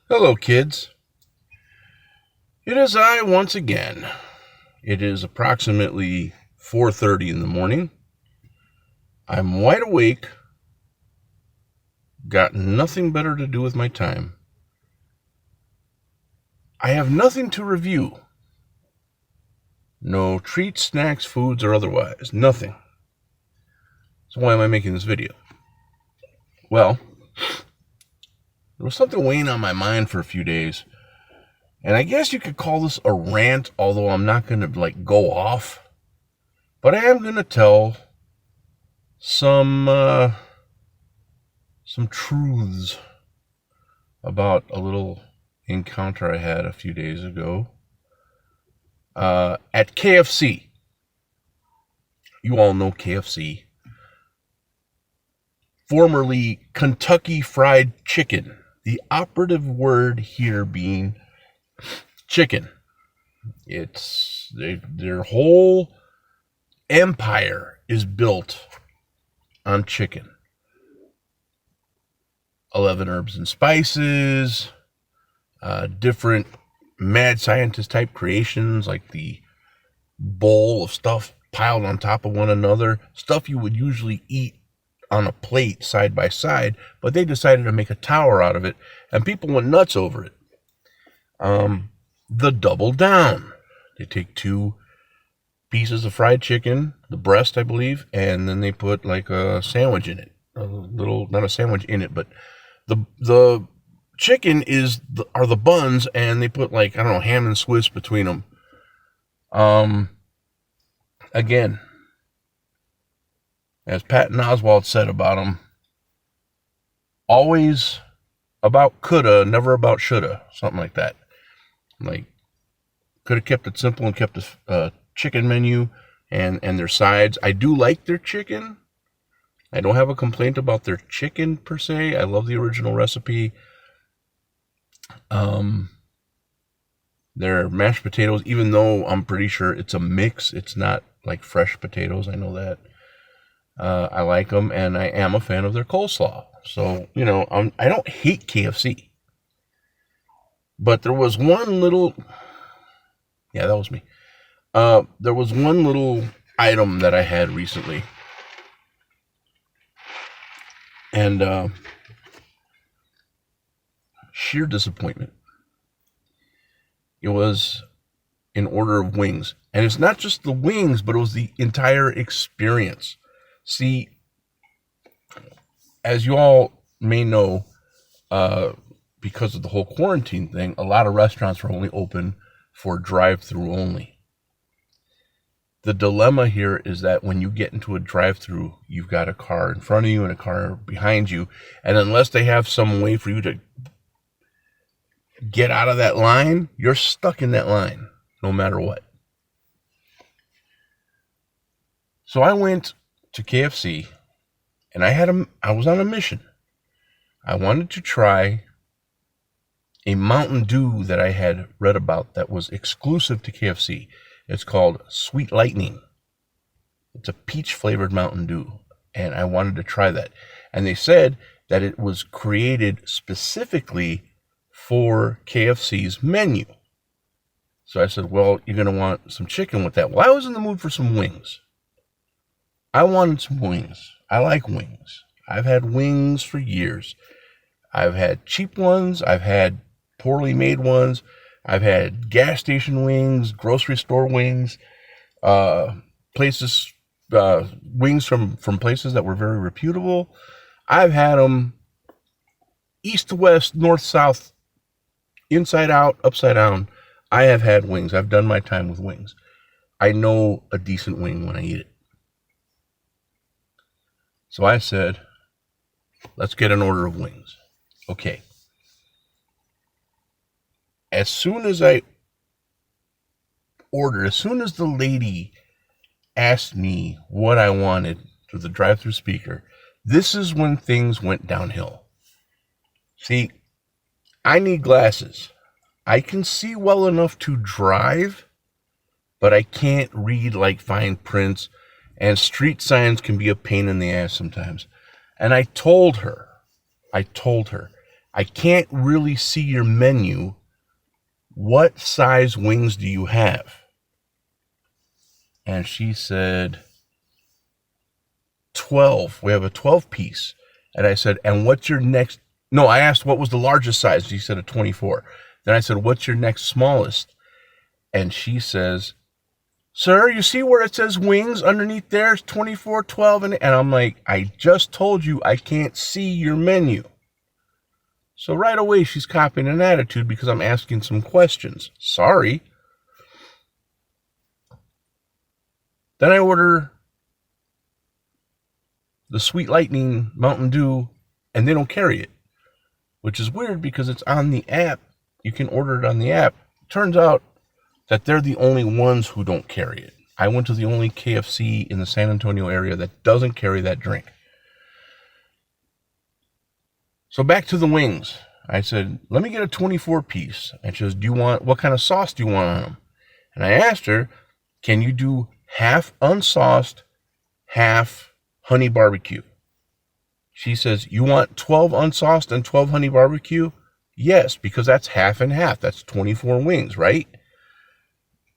Hello, kids. It is I once again. It is approximately 4:30 in the morning. I'm wide awake, got nothing better to do with my time. I have nothing to review. No treats, snacks, foods, or otherwise. Nothing. So why am I making this video? Well, there was something weighing on my mind for a few days. And I guess you could call this a rant, although I'm not going to go off. But I am going to tell some truths about a little encounter I had a few days ago at KFC. You all know KFC, formerly Kentucky Fried Chicken. The operative word here being chicken. It's their whole empire is built on chicken. 11 herbs and spices, different mad scientist type creations like the bowl of stuff piled on top of one another, stuff you would usually eat on a plate side by side, but they decided to make a tower out of it, and people went nuts over it. The double down. They take 2 pieces of fried chicken, the breast, I believe, and then they put like a sandwich in it. Not a sandwich in it, but the chicken are the buns, and they put ham and Swiss between them. Again, as Patton Oswalt said about them, always about coulda, never about shoulda, something like that. Could have kept it simple and kept the chicken menu and their sides. I do like their chicken. I don't have a complaint about their chicken per se. I love the original recipe. Their mashed potatoes, even though I'm pretty sure it's a mix, it's not like fresh potatoes. I know that. I like them, and I am a fan of their coleslaw. So, I don't hate KFC. But there was one little... Yeah, that was me. There was one little item that I had recently. And sheer disappointment. It was an order of wings. And it's not just the wings, but it was the entire experience. See, as you all may know, because of the whole quarantine thing, a lot of restaurants were only open for drive-through only. The dilemma here is that when you get into a drive-through, you've got a car in front of you and a car behind you, and unless they have some way for you to get out of that line, you're stuck in that line, no matter what. So I went to KFC, and I was on a mission. I wanted to try a Mountain Dew that I had read about that was exclusive to KFC. It's called Sweet Lightning. It's a peach-flavored Mountain Dew, and I wanted to try that. And they said that it was created specifically for KFC's menu. So I said, well, you're going to want some chicken with that. Well, I was in the mood for some wings. I wanted some wings. I like wings. I've had wings for years. I've had cheap ones. I've had poorly made ones. I've had gas station wings, grocery store wings, wings from places that were very reputable. I've had them east to west, north, south, inside out, upside down. I have had wings. I've done my time with wings. I know a decent wing when I eat it. So I said, let's get an order of wings. Okay. As soon as the lady asked me what I wanted through the drive-through speaker, this is when things went downhill. See, I need glasses. I can see well enough to drive, but I can't read like fine prints, and street signs can be a pain in the ass sometimes. And I told her, I can't really see your menu. What size wings do you have? And she said, 12. We have a 12 piece. And I said, and what's your next? No, I asked what was the largest size. She said a 24. Then I said, what's your next smallest? And she says, sir, you see where it says wings underneath there? It's 24, 12. And I'm like, I just told you I can't see your menu. So right away, she's copying an attitude because I'm asking some questions. Sorry. Then I order the Sweet Lightning Mountain Dew, and they don't carry it, which is weird because it's on the app. You can order it on the app. Turns out that they're the only ones who don't carry it. I went to the only KFC in the San Antonio area that doesn't carry that drink. So back to the wings. I said, let me get a 24 piece. And she says, what kind of sauce do you want on them? And I asked her, can you do half unsauced, half honey barbecue? She says, you want 12 unsauced and 12 honey barbecue? Yes, because that's half and half. That's 24 wings, right?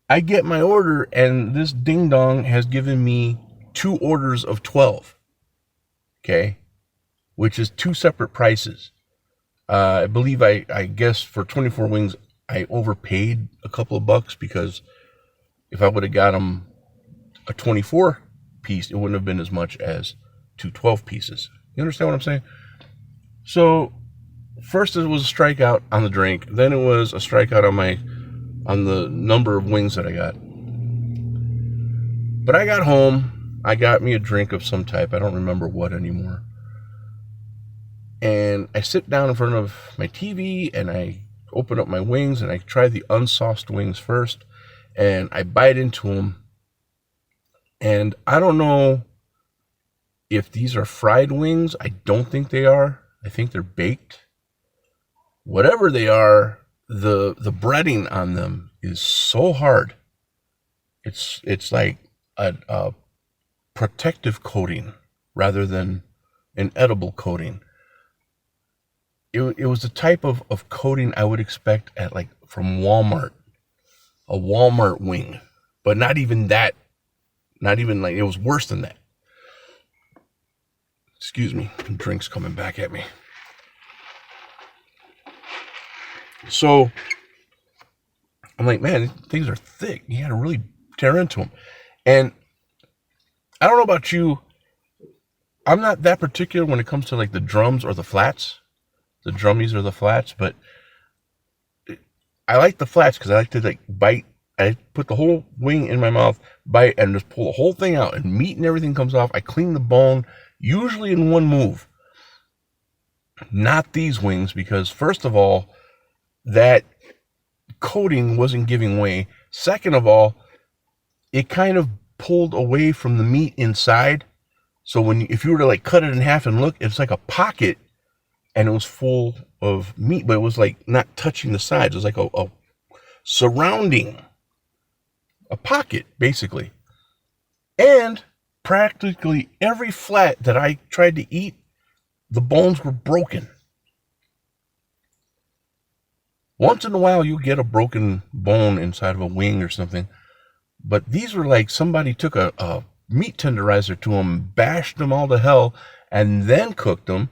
I get my order, and this ding dong has given me 2 orders of 12. Okay? Which is 2 separate prices. I believe I guess for 24 wings, I overpaid a couple of bucks because if I would have got them a 24 piece, it wouldn't have been as much as 2 12 pieces. You understand what I'm saying? So first it was a strikeout on the drink. Then it was a strikeout on the number of wings that I got. But I got home. I got me a drink of some type. I don't remember what anymore. And I sit down in front of my TV and I open up my wings and I try the unsauced wings first. And I bite into them. And I don't know if these are fried wings. I don't think they are. I think they're baked. Whatever they are, the breading on them is so hard. It's like a protective coating rather than an edible coating. It was the type of coating I would expect at like from Walmart, a Walmart wing, but not even that. Not even like, it was worse than that. Excuse me, drink's coming back at me. So I'm like, man, things are thick. You got to really tear into them. And I don't know about you. I'm not that particular when it comes to like the drums or the flats. The drummies or the flats, but I like the flats because I like to like bite. I put the whole wing in my mouth, bite, and just pull the whole thing out, and meat and everything comes off. I clean the bone, usually in one move. Not these wings, because first of all, that coating wasn't giving way. Second of all, it kind of pulled away from the meat inside. So if you were to like cut it in half and look, it's like a pocket. And it was full of meat, but it was like not touching the sides. It was like a surrounding a pocket, basically. And practically every flat that I tried to eat, the bones were broken. Once in a while, you get a broken bone inside of a wing or something. But these were like somebody took a meat tenderizer to them, bashed them all to hell, and then cooked them.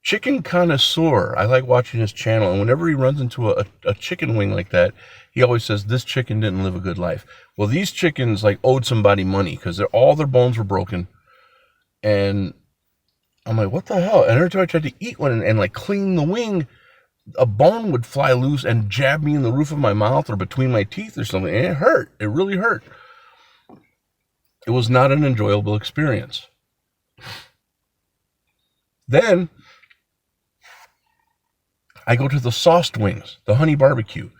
Chicken Connoisseur. I like watching his channel, and whenever he runs into a chicken wing like that, he always says this chicken didn't live a good life. Well, these chickens like owed somebody money because all their bones were broken, and I'm like, what the hell? And every time I tried to eat one and like clean the wing, a bone would fly loose and jab me in the roof of my mouth or between my teeth or something, and it hurt. It really hurt. It was not an enjoyable experience. Then I go to the sauced wings, the honey barbecue.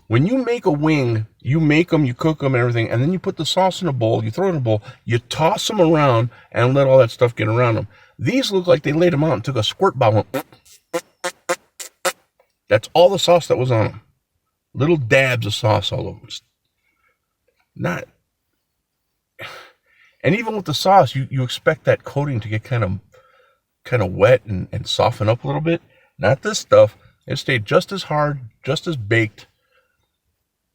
When you make a wing, you make them, you cook them and everything, and then you put the sauce in a bowl, you throw it in a bowl, you toss them around and let all that stuff get around them. These look like they laid them out and took a squirt bottle. That's all the sauce that was on them. Little dabs of sauce all over them. Not. And even with the sauce, you expect that coating to get kind of kind of wet and soften up a little bit. Not this stuff. It stayed just as hard, just as baked.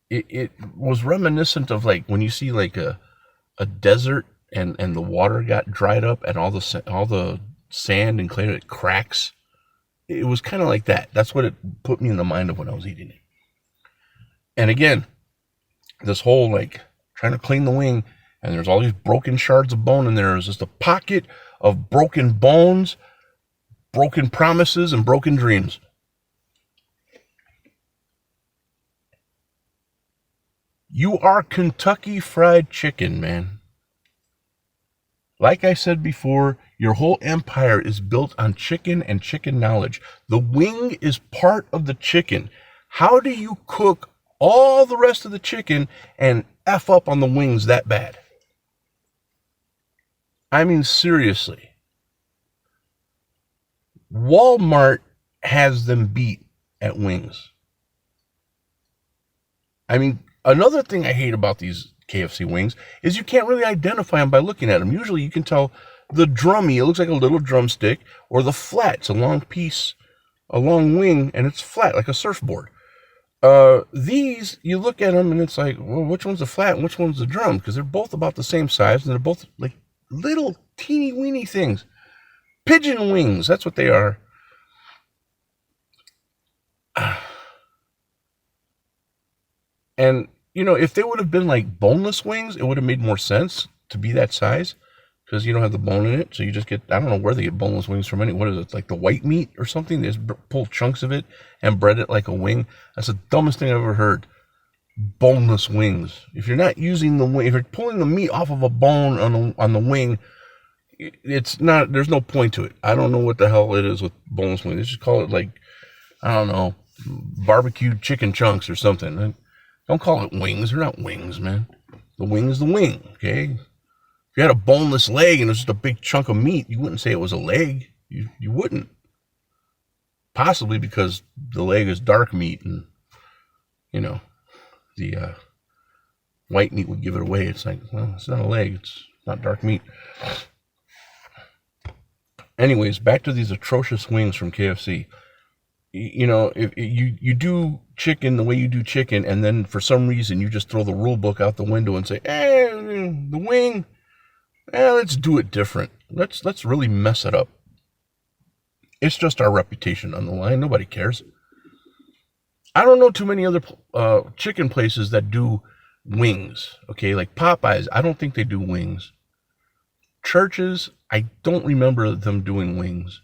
It was reminiscent of like when you see like a desert and the water got dried up and all the sand and clay, it cracks. It was kind of like that. That's what it put me in the mind of when I was eating it. And again, this whole like trying to clean the wing, and there's all these broken shards of bone in there. There's just a pocket of broken bones, broken promises, and broken dreams. You are Kentucky Fried Chicken, man. Like I said before, your whole empire is built on chicken and chicken knowledge. The wing is part of the chicken. How do you cook all the rest of the chicken and F up on the wings that bad? I mean, seriously. Walmart has them beat at wings. I mean, another thing I hate about these KFC wings is you can't really identify them by looking at them. Usually you can tell the drummy, it looks like a little drumstick, or the flat, it's a long piece, a long wing, and it's flat like a surfboard. These, you look at them and it's like, well, which one's the flat and which one's the drum? Because they're both about the same size and they're both like little teeny weeny things. Pigeon wings, that's what they are. And, you know, if they would have been like boneless wings, it would have made more sense to be that size. Because you don't have the bone in it, so you just get, I don't know where they get boneless wings from. What is it, like the white meat or something? They just pull chunks of it and bread it like a wing. That's the dumbest thing I've ever heard. Boneless wings. If you're not using the wing, if you're pulling the meat off of a bone on the wing, it's not, there's no point to it. I don't know what the hell it is with boneless wings. They just call it like, I don't know, barbecued chicken chunks or something. Don't call it wings. They're not wings, man. The wing is the wing, okay? If you had a boneless leg and it was just a big chunk of meat, you wouldn't say it was a leg. You wouldn't. Possibly because the leg is dark meat and, you know, the white meat would give it away. It's like, well, it's not a leg. It's not dark meat. Anyways, back to these atrocious wings from KFC. You know, if you do chicken the way you do chicken, and then for some reason you just throw the rule book out the window and say, the wing, let's do it different. Let's really mess it up. It's just our reputation on the line. Nobody cares. I don't know too many other chicken places that do wings. Okay, like Popeyes, I don't think they do wings. Churches, I don't remember them doing wings.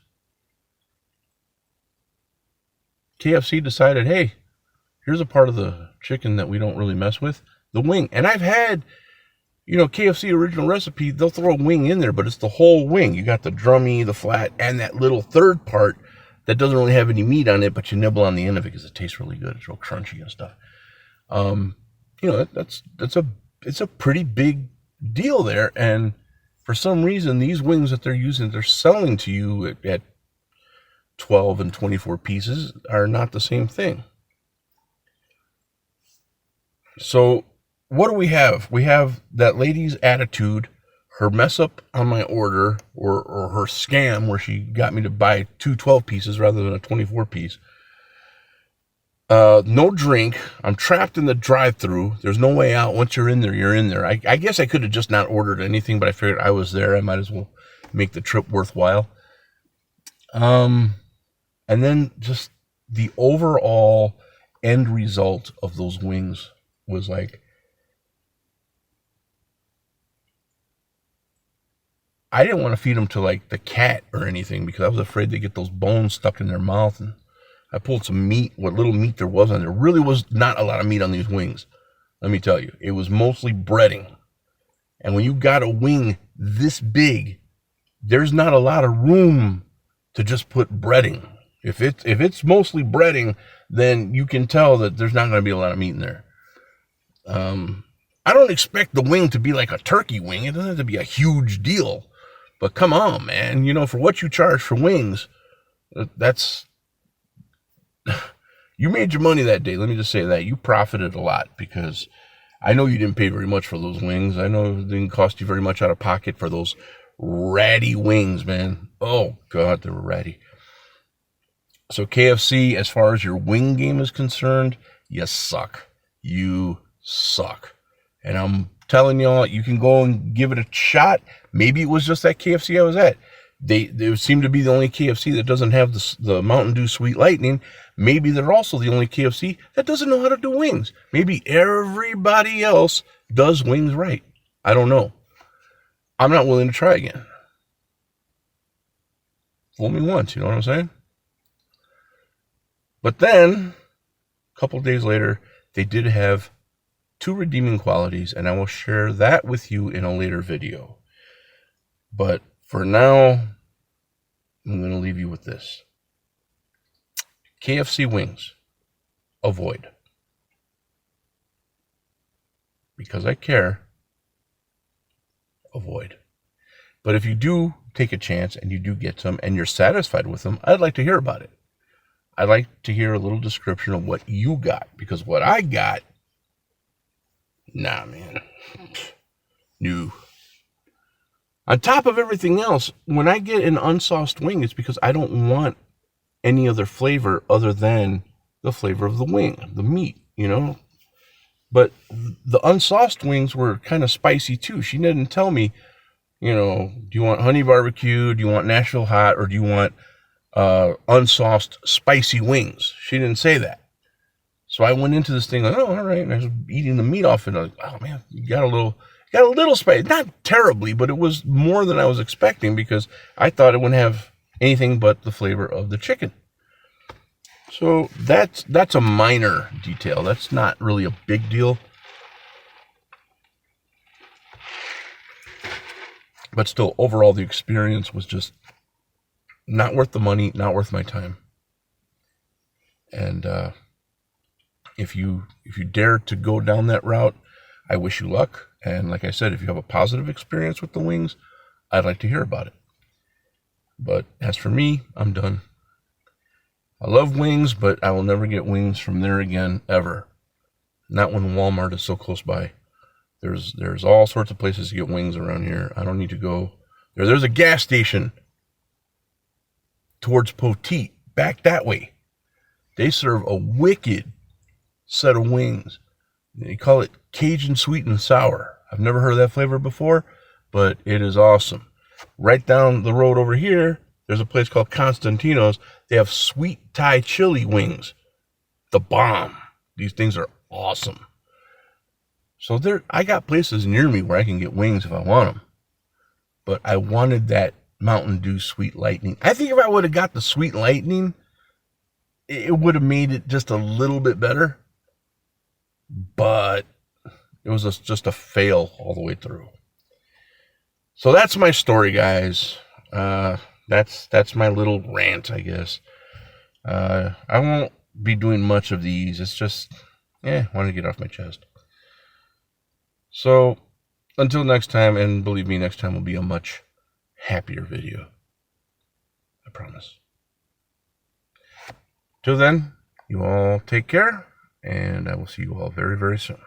KFC decided, hey, here's a part of the chicken that we don't really mess with, the wing. And I've had, you know, KFC original recipe, they'll throw a wing in there, but it's the whole wing. You got the drummy, the flat, and that little third part that doesn't really have any meat on it, but you nibble on the end of it because it tastes really good. It's real crunchy and stuff. You know, it's a pretty big deal there. And for some reason, these wings that they're using, they're selling to you at 12 and 24 pieces are not the same thing. So what do we have? We have that lady's attitude, her mess up on my order, or her scam where she got me to buy 2 12 pieces rather than a 24 piece. No drink. I'm trapped in the drive-thru. There's no way out. Once you're in there, you're in there. I guess I could have just not ordered anything, but I figured I was there. I might as well make the trip worthwhile. And then just the overall end result of those wings was like, I didn't want to feed them to like the cat or anything because I was afraid they get those bones stuck in their mouth. And I pulled some meat, what little meat there was on there. Really was not a lot of meat on these wings. Let me tell you, it was mostly breading. And when you got a wing this big, there's not a lot of room to just put breading. If it's mostly breading, then you can tell that there's not going to be a lot of meat in there. I don't expect the wing to be like a turkey wing. It doesn't have to be a huge deal. But come on, man. You know, for what you charge for wings, that's... You made your money that day. Let me just say that. You profited a lot because I know you didn't pay very much for those wings. I know it didn't cost you very much out of pocket for those ratty wings, man. Oh, God, they were ratty. So KFC, as far as your wing game is concerned, you suck. You suck. And I'm telling y'all, you can go and give it a shot. Maybe it was just that KFC I was at. They seem to be the only KFC that doesn't have the Mountain Dew Sweet Lightning. Maybe they're also the only KFC that doesn't know how to do wings. Maybe everybody else does wings right. I don't know. I'm not willing to try again. Fool me once, you know what I'm saying? But then, a couple days later, they did have 2 redeeming qualities, and I will share that with you in a later video. But for now, I'm going to leave you with this. KFC wings, avoid. Because I care, avoid. But if you do take a chance and you do get some and you're satisfied with them, I'd like to hear about it. I'd like to hear a little description of what you got, because what I got, nah, man. No. On top of everything else, when I get an unsauced wing, it's because I don't want any other flavor other than the flavor of the wing, the meat, you know? But the unsauced wings were kind of spicy too. She didn't tell me, you know, do you want honey barbecue, do you want Nashville hot, or do you want unsauced spicy wings? She didn't say that. So I went into this thing like, oh, all right. And I was eating the meat off, and I was like, oh man, you got a little spice. Not terribly, but it was more than I was expecting, because I thought it wouldn't have anything but the flavor of the chicken. So that's a minor detail. That's not really a big deal. But still, overall, the experience was just not worth the money, not worth my time. And if you dare to go down that route, I wish you luck. And like I said, if you have a positive experience with the wings, I'd like to hear about it. But as for me, I'm done. I love wings, but I will never get wings from there again, ever. Not when Walmart is so close by. There's all sorts of places to get wings around here. I don't need to go there. There's a gas station towards Poteet, back that way. They serve a wicked set of wings. They call it Cajun sweet and sour. I've never heard of that flavor before, but it is awesome. Right down the road over here, there's a place called Constantino's. They have sweet Thai chili wings. The bomb. These things are awesome. So I got places near me where I can get wings if I want them. But I wanted that Mountain Dew Sweet Lightning. I think if I would have got the Sweet Lightning, it would have made it just a little bit better. But it was just a fail all the way through. So that's my story, guys. That's my little rant, I guess. I won't be doing much of these. It's just, I want to get off my chest. So, until next time, and believe me, next time will be a much happier video. I promise. Till then, you all take care, and I will see you all very, very soon.